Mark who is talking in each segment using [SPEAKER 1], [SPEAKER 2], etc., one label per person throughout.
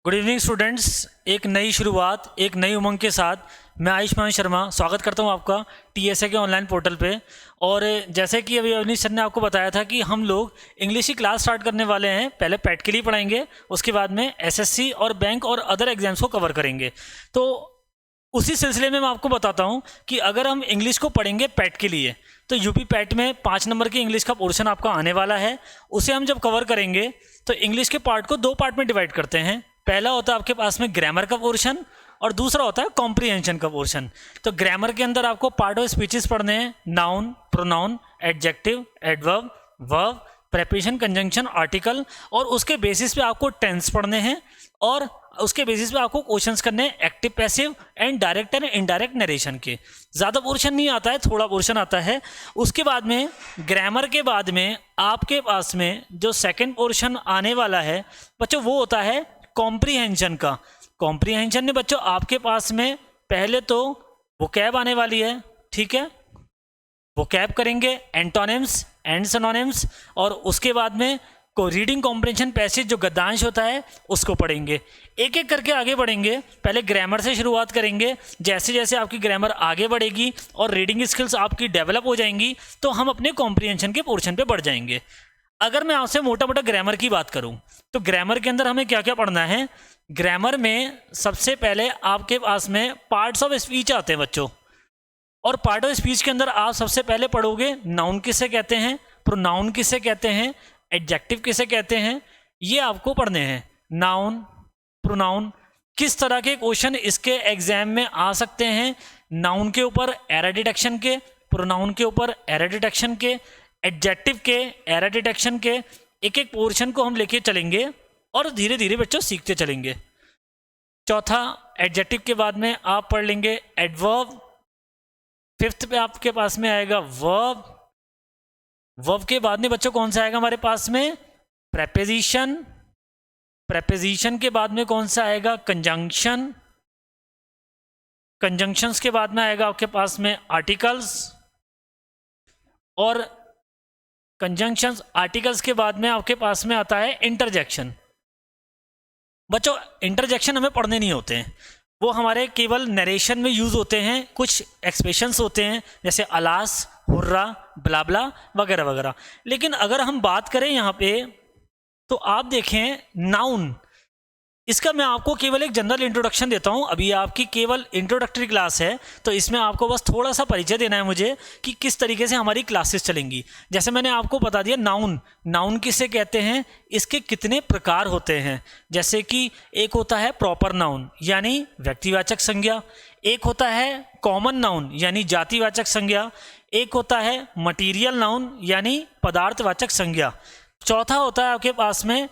[SPEAKER 1] Good evening students. एक नई शुरुआत, एक नई उमंग के साथ मैं आयुष्मान शर्मा स्वागत करता हूं आपका टीएसए के ऑनलाइन पोर्टल पे। और जैसे कि अभी अवनीश सर ने आपको बताया था कि हम लोग इंग्लिश की क्लास स्टार्ट करने वाले हैं। पहले पैट के लिए पढ़ाएंगे, उसके बाद में एसएससी और बैंक और अदर एग्जाम्स को कवर करेंगे। तो उसी सिलसिले में मैं आपको बताता हूं कि अगर हम इंग्लिश को पढ़ेंगे पैट के लिए तो यूपी पैट में 5 नंबर की इंग्लिश का पोर्शन आपका आने वाला है। उसे हम जब कवर करेंगे तो इंग्लिश के पार्ट को 2 पार्ट में डिवाइड करते हैं। पहला होता है आपके पास में ग्रामर का पोर्शन और दूसरा होता है कॉम्प्रीहेंशन का पोर्शन। तो ग्रामर के अंदर आपको पार्ट ऑफ स्पीचेस पढ़ने हैं, noun, pronoun, adjective, adverb, verb, preposition, conjunction, article, और उसके बेसिस पे आपको टेंस पढ़ने हैं और उसके बेसिस पे आपको क्वेश्चंस करने हैं active, passive and direct and indirect narration के। ज़्यादा पोर्शन नहीं आता है, थोड़ा पोर्शन आता है। उसके बाद में ग्रामर के बाद में आपके पास में जो सेकंड पोर्शन आने वाला है बच्चों वो होता है कॉम्प्रीहेंशन का। कॉम्प्रीहेंशन में बच्चों आपके पास में पहले तो वोकैब आने वाली है, ठीक है। वोकैब करेंगे, एंटोनिम्स एंड सिनोनिम्स, और उसके बाद में को रीडिंग कॉम्प्रीहेंशन पैसेज जो गद्यांश होता है उसको पढ़ेंगे। एक एक करके आगे बढ़ेंगे। पहले ग्रामर से शुरुआत करेंगे। जैसे जैसे आपकी ग्रामर आगे बढ़ेगी और रीडिंग स्किल्स आपकी डेवलप हो जाएंगी तो हम अपने कॉम्प्रीहेंशन के पोर्शन पे बढ़ जाएंगे। अगर मैं आपसे मोटा मोटा ग्रामर की बात करूं तो ग्रामर के अंदर हमें क्या क्या पढ़ना है। ग्रामर में सबसे पहले आपके पास में पार्ट्स ऑफ स्पीच आते हैं बच्चों, और पार्ट ऑफ स्पीच के अंदर आप सबसे पहले पढ़ोगे नाउन किसे कहते हैं, प्रोनाउन किसे कहते हैं, एडजेक्टिव किसे कहते हैं, ये आपको पढ़ने हैं। नाउन, प्रोनाउन, किस तरह के क्वेश्चन इसके एग्जाम में आ सकते हैं। नाउन के ऊपर एरर डिटेक्शन के, प्रोनाउन के ऊपर एरर डिटेक्शन के, एडजेक्टिव के एरर डिटेक्शन के, एक एक पोर्शन को हम लेके चलेंगे और धीरे धीरे बच्चों सीखते चलेंगे। चौथा, एडजेक्टिव के बाद में आप पढ़ लेंगे एडवर्ब। फिफ्थ पे आपके पास में आएगा वर्ब। वर्ब के बाद में बच्चों कौन सा आएगा हमारे पास में, प्रेपोजिशन। प्रेपोजिशन के बाद में कौन सा आएगा, कंजंक्शन। कंजंक्शंस के बाद में आएगा आपके पास में आर्टिकल्स, और कंजंक्शंस आर्टिकल्स के बाद में आपके पास में आता है इंटरजेक्शन। बच्चों इंटरजेक्शन हमें पढ़ने नहीं होते हैं, वो हमारे केवल नरेशन में यूज़ होते हैं। कुछ एक्सप्रेशंस होते हैं जैसे अलास, हुर्रा, ब्लाब्ला वगैरह वगैरह। लेकिन अगर हम बात करें यहाँ पे तो आप देखें नाउन, इसका मैं आपको केवल एक जनरल इंट्रोडक्शन देता हूँ। अभी आपकी केवल इंट्रोडक्टरी क्लास है तो इसमें आपको बस थोड़ा सा परिचय देना है मुझे कि किस तरीके से हमारी क्लासेस चलेंगी। जैसे मैंने आपको बता दिया नाउन, नाउन किसे कहते हैं, इसके कितने प्रकार होते हैं। जैसे कि एक होता है प्रॉपर नाउन यानी व्यक्तिवाचक संज्ञा, एक होता है कॉमन नाउन यानी जातिवाचक संज्ञा, एक होता है मटीरियल नाउन यानी पदार्थवाचक संज्ञा, चौथा होता है आपके पास में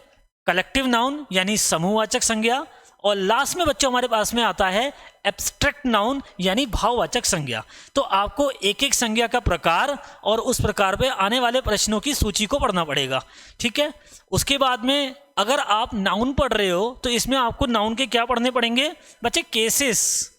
[SPEAKER 1] कलेक्टिव नाउन यानी समूहवाचक संज्ञा, और लास्ट में बच्चों हमारे पास में आता है एब्स्ट्रैक्ट नाउन यानी भाववाचक संज्ञा। तो आपको एक एक संज्ञा का प्रकार और उस प्रकार पे आने वाले प्रश्नों की सूची को पढ़ना पड़ेगा, ठीक है। उसके बाद में अगर आप नाउन पढ़ रहे हो तो इसमें आपको नाउन के क्या पढ़ने पड़ेंगे बच्चे, केसेस।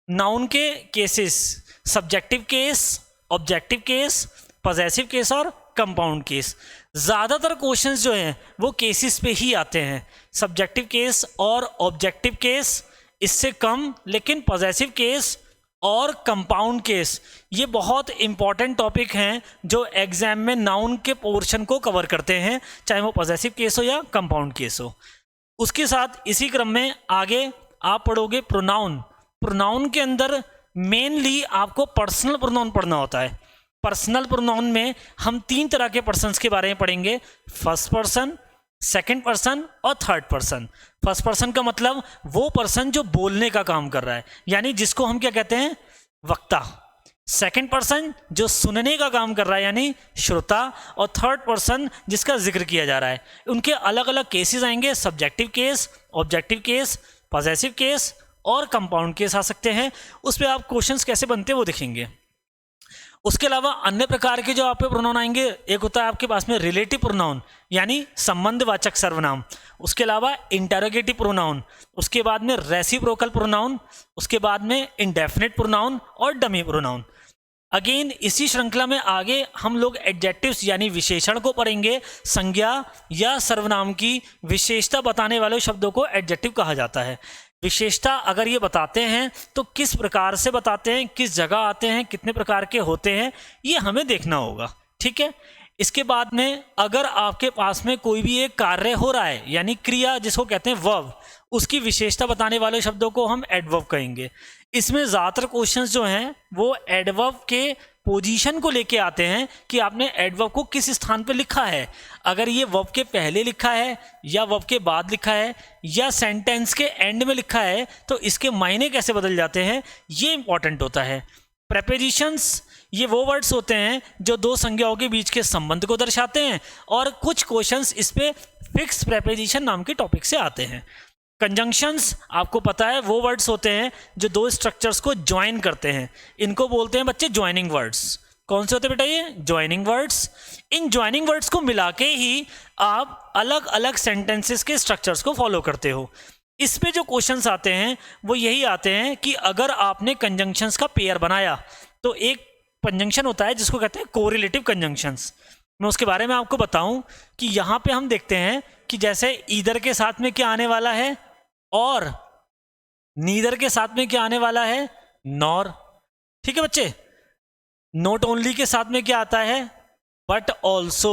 [SPEAKER 1] नाउन के cases, subjective case, objective case, possessive case और कंपाउंड केस। ज़्यादातर क्वेश्चंस जो हैं वो केसेस पे ही आते हैं। सब्जेक्टिव केस और ऑब्जेक्टिव केस इससे कम, लेकिन पॉजेसिव केस और कंपाउंड केस ये बहुत इंपॉर्टेंट टॉपिक हैं जो एग्जाम में नाउन के पोर्शन को कवर करते हैं, चाहे वो पॉजेसिव केस हो या कंपाउंड केस हो। उसके साथ इसी क्रम में आगे आप पढ़ोगे प्रोनाउन। प्रोनाउन के अंदर मेनली आपको पर्सनल प्रोनाउन पढ़ना होता है। पर्सनल प्रोनाउन में हम 3 तरह के पर्सन्स के बारे में पढ़ेंगे, फर्स्ट पर्सन, सेकंड पर्सन और थर्ड पर्सन। फर्स्ट पर्सन का मतलब वो पर्सन जो बोलने का काम कर रहा है यानी जिसको हम क्या कहते हैं, वक्ता। सेकंड पर्सन जो सुनने का काम कर रहा है यानी श्रोता, और थर्ड पर्सन जिसका जिक्र किया जा रहा है। उनके अलग अलग केसेस आएंगे, subjective case, objective case, possessive case और कंपाउंड केस आ सकते हैं। उस पर आप क्वेश्चंस कैसे बनते हैं वो देखेंगे। उसके अलावा अन्य प्रकार के जो आप पे प्रोनाउन आएंगे, एक होता है आपके पास में रिलेटिव प्रोनाउन यानी संबंधवाचक सर्वनाम, उसके अलावा इंटरोगेटिव प्रोनाउन, उसके बाद में रेसिप्रोकल प्रोनाउन, उसके बाद में इंडेफिनिट प्रोनाउन और डमी प्रोनाउन। अगेन इसी श्रृंखला में आगे हम लोग एडजेक्टिव्स यानी विशेषण को पढ़ेंगे। संज्ञा या सर्वनाम की विशेषता बताने वाले शब्दों को एडजेक्टिव कहा जाता है। विशेषता अगर ये बताते हैं तो किस प्रकार से बताते हैं, किस जगह आते हैं, कितने प्रकार के होते हैं, ये हमें देखना होगा। ठीक है। इसके बाद में अगर आपके पास में कोई भी एक कार्य हो रहा है यानी क्रिया जिसको कहते हैं वर्ब, उसकी विशेषता बताने वाले शब्दों को हम एडवर्ब कहेंगे। इसमें ज़्यादातर क्वेश्चंस जो हैं वो एडवर्ब के पोजीशन को लेके आते हैं कि आपने एडवर्ब को किस स्थान पर लिखा है। अगर ये वर्ब के पहले लिखा है या वर्ब के बाद लिखा है या सेंटेंस के एंड में लिखा है तो इसके मायने कैसे बदल जाते हैं, ये इंपॉर्टेंट होता है। प्रेपोजिशंस ये वो वर्ड्स होते हैं जो दो संज्ञाओं के बीच के संबंध को दर्शाते हैं और कुछ क्वेश्चंस इस पे फिक्स प्रेपोजिशन नाम के टॉपिक से आते हैं। कंजंक्शंस आपको पता है वो वर्ड्स होते हैं जो दो स्ट्रक्चर्स को ज्वाइन करते हैं, इनको बोलते हैं बच्चे ज्वाइनिंग वर्ड्स। कौन से होते हैं बेटा ये? Joining words. In joining words को मिला के ही आप अलग अलग सेंटेंसेस के स्ट्रक्चर्स को फॉलो करते हो। इस पे जो क्वेश्चंस आते हैं वो यही आते हैं कि अगर आपने कंजंक्शंस का पेयर बनाया तो एक कंजंक्शन होता है जिसको कहते हैं कोरिलेटिव कंजंक्शंस। मैं उसके बारे में आपको बताऊं कि यहाँ पे हम देखते हैं कि जैसे ईदर के साथ में क्या आने वाला है और नीदर के साथ में क्या आने वाला है? नॉर। ठीक है बच्चे। नॉट ओनली के साथ में क्या आता है? But also.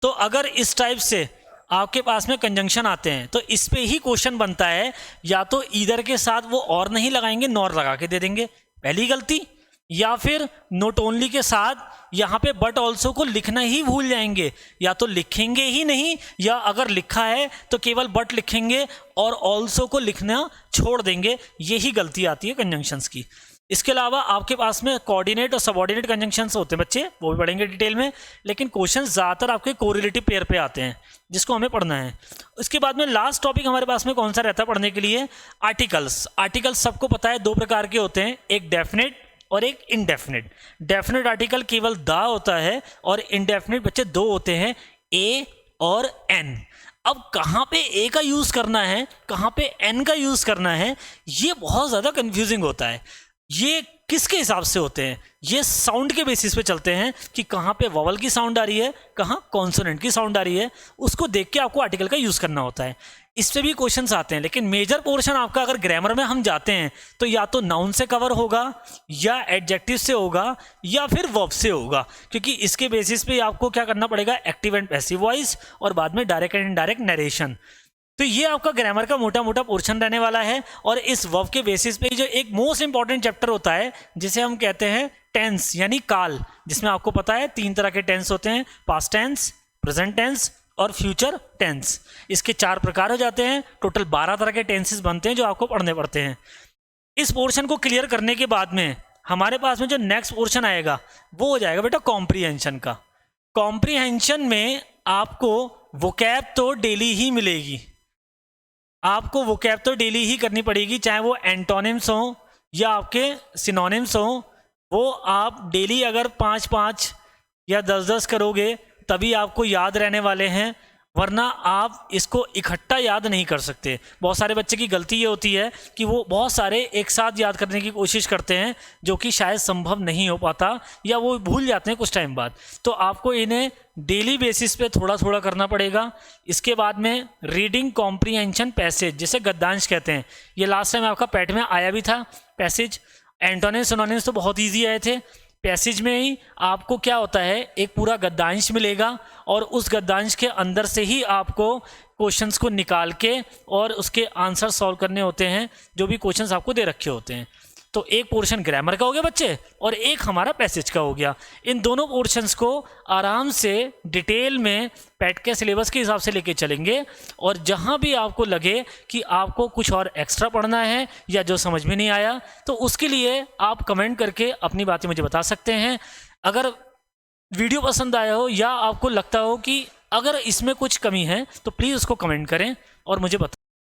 [SPEAKER 1] तो अगर इस टाइप से आपके पास में कंजंक्शन आते हैं तो इस पे ही क्वेश्चन बनता है, या तो ईदर के साथ वो और नहीं लगाएंगे, नॉर लगा के दे देंगे, पहली गलती, या फिर नॉट ओनली के साथ यहाँ पे बट ऑल्सो को लिखना ही भूल जाएंगे, या तो लिखेंगे ही नहीं या अगर लिखा है तो केवल बट लिखेंगे और ऑल्सो को लिखना छोड़ देंगे। यही गलती आती है कंजंक्शंस की। इसके अलावा आपके पास में कोऑर्डिनेट और सबऑर्डिनेट कंजंक्शंस होते हैं बच्चे, वो भी पढ़ेंगे डिटेल में, लेकिन क्वेश्चन ज़्यादातर आपके कोरिलेटिव पेयर पे आते हैं जिसको हमें पढ़ना है। उसके बाद में लास्ट टॉपिक हमारे पास में कौन सा रहता है पढ़ने के लिए? आर्टिकल्स। आर्टिकल्स सबको पता है दो प्रकार के होते हैं, एक डेफिनेट और एक इनडेफिनेट। डेफिनेट आर्टिकल केवल द होता है और इनडेफिनेट बच्चे दो होते हैं, ए और एन। अब कहाँ पे ए का यूज़ करना है, कहाँ पे एन का यूज़ करना है, ये बहुत ज़्यादा कंफ्यूजिंग होता है। ये किसके हिसाब से होते हैं? ये साउंड के बेसिस पे चलते हैं कि कहाँ पे वॉवल की साउंड आ रही है, कहाँ कॉन्सोनेंट की साउंड आ रही है, उसको देख के आपको आर्टिकल का यूज़ करना होता है। इससे भी क्वेश्चंस आते हैं, लेकिन मेजर पोर्शन आपका अगर ग्रामर में हम जाते हैं तो या तो नाउन से कवर होगा या एडजेक्टिव से होगा या फिर वर्ब से होगा, क्योंकि इसके बेसिस पे आपको क्या करना पड़ेगा? एक्टिव एंड पैसिव वॉइस और बाद में डायरेक्ट एंड इनडायरेक्ट नरेशन। तो ये आपका ग्रामर का मोटा मोटा पोर्शन रहने वाला है। और इस वर्ब के बेसिस पे जो एक मोस्ट इंपॉर्टेंट चैप्टर होता है जिसे हम कहते हैं टेंस यानी काल, जिसमें आपको पता है 3 तरह के टेंस होते हैं, पास्ट टेंस, प्रेजेंट टेंस और फ्यूचर टेंस। इसके 4 प्रकार हो जाते हैं, टोटल 12 तरह के टेंसेस बनते हैं जो आपको पढ़ने पड़ते हैं। इस पोर्शन को क्लियर करने के बाद में हमारे पास में जो नेक्स्ट पोर्शन आएगा वो हो जाएगा बेटा कॉम्प्रीहेंशन का। कॉम्प्रीहेंशन में आपको वोकैब तो डेली ही मिलेगी, आपको वोकैब तो डेली ही करनी पड़ेगी, चाहे वो एंटोनिम्स हो या आपके सिनोनिम्स हो, वो आप डेली अगर 5-5 या 10-10 करोगे तभी आपको याद रहने वाले हैं, वरना आप इसको इकट्ठा याद नहीं कर सकते। बहुत सारे बच्चे की गलती ये होती है कि वो बहुत सारे एक साथ याद करने की कोशिश करते हैं जो कि शायद संभव नहीं हो पाता या वो भूल जाते हैं कुछ टाइम बाद। तो आपको इन्हें डेली बेसिस पे थोड़ा थोड़ा करना पड़ेगा। इसके बाद में रीडिंग कॉम्प्रीहेंशन पैसेज, जिसे गद्यांश कहते हैं, ये लास्ट टाइम आपका पैट में आया भी था पैसेज। एंटोनिम्स सिनोनिम्स तो बहुत ईजी आए थे। पैसेज में ही आपको क्या होता है, एक पूरा गद्यांश मिलेगा और उस गद्यांश के अंदर से ही आपको क्वेश्चंस को निकाल के और उसके आंसर सॉल्व करने होते हैं जो भी क्वेश्चंस आपको दे रखे होते हैं। तो एक पोर्शन ग्रामर का हो गया बच्चे और एक हमारा पैसेज का हो गया। इन दोनों पोर्शंस को आराम से डिटेल में पैट के सिलेबस के हिसाब से लेके चलेंगे और जहाँ भी आपको लगे कि आपको कुछ और एक्स्ट्रा पढ़ना है या जो समझ में नहीं आया तो उसके लिए आप कमेंट करके अपनी बातें मुझे बता सकते हैं। अगर वीडियो पसंद आया हो या आपको लगता हो कि अगर इसमें कुछ कमी है तो प्लीज़ उसको कमेंट करें और मुझे बताएं।